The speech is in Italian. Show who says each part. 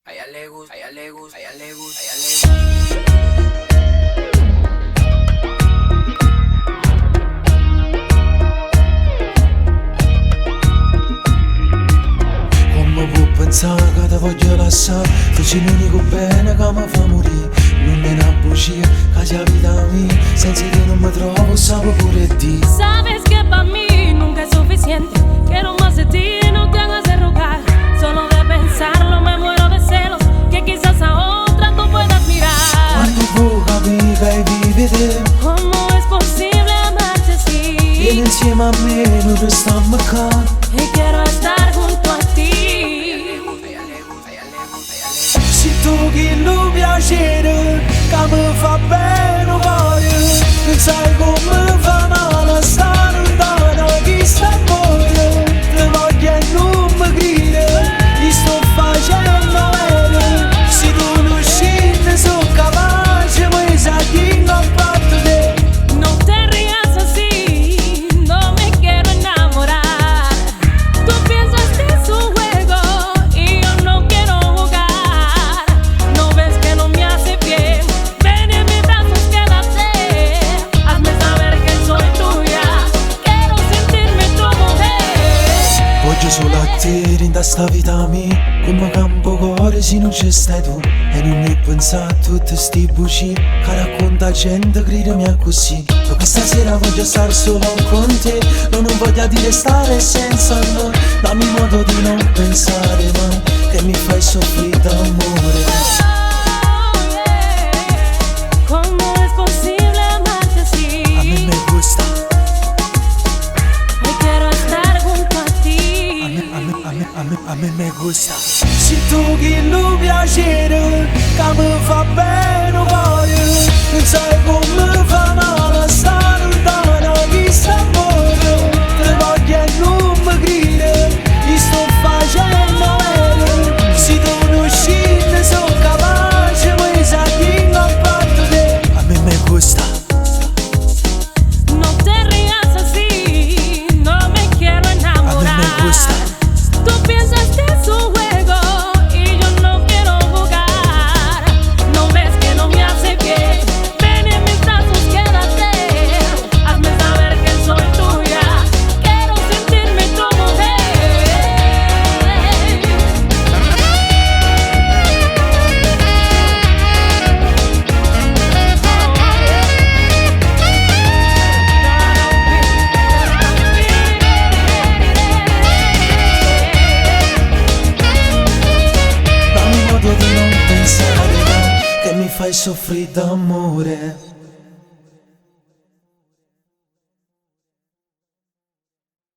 Speaker 1: A ella le gusta, a ella le gusta, a ella le gusta, a ella le gusta.
Speaker 2: Come può pensare che ti voglio lasciare? Feci l'unico bene che mi fa morire. Non è una bugia, che c'è la vita mia. Senza te non mi trovo, sapo pure di.
Speaker 3: Sabes que pa' mí nunca es suficiente. Quiero más de ti, no te hagas de rogar. Solo de pensarlo me muero de celos, que quizás a otra tú puedas mirar.
Speaker 2: Quando può capire che vivi te?
Speaker 3: ¿Cómo es posible amarte así?
Speaker 2: Vieni insieme a me, noi restiamo qua.
Speaker 3: Y quiero estar junto a ti.
Speaker 2: Se tu che lo piacere, che mi fa bene o cuore. Non sai come fa male stare lontano, chi sta a cuore. Te voglio e non mi crede, ti sto facendo bene. Se tu non scendi sono capace, poi sai che non parto te.
Speaker 3: No te rías así, no me quiero enamorar. Tú piensas que es un juego y yo no quiero jugar. No ves que no me hace bien, ven en mis brazos, quédate. Hazme saber que soy tuya, quiero sentirme tu mujer.
Speaker 2: Voglio solo a te in sta vita mia. Come campo cuore se non ci stai tu. E non mi pensare a tutte sti bugie che racconta gente, credimi è così. Ma questa sera voglio stare solo con te. Non voglio dire stare senza noi. Dammi modo di non pensare mai, che mi fai soffrire d'amore.
Speaker 3: ¿Cómo es posible amarte así?
Speaker 2: A me gusta,
Speaker 3: Hoy quiero estar junto a ti.
Speaker 2: a me gusta. Se tu che lo piacere, che mi fa bene o cuore. Non sai come fa male stare lontano, chi sta a cuore. Te voglio e non mi crede, ti sto facendo bene. Se tu non scendi sono capace, poi sai che non parto te. A me gusta.
Speaker 3: No te rías así, no me quiero enamorar.
Speaker 2: me gusta.
Speaker 3: Tú piensas que es un juego y yo no quiero jugar. No ves que no me hace bien, ven en mis brazos, quédate. Hazme saber que soy tuya, quiero sentirme tu mujer.
Speaker 2: Dammi modo di non pensare mai, che mi fai soffrire d'amore.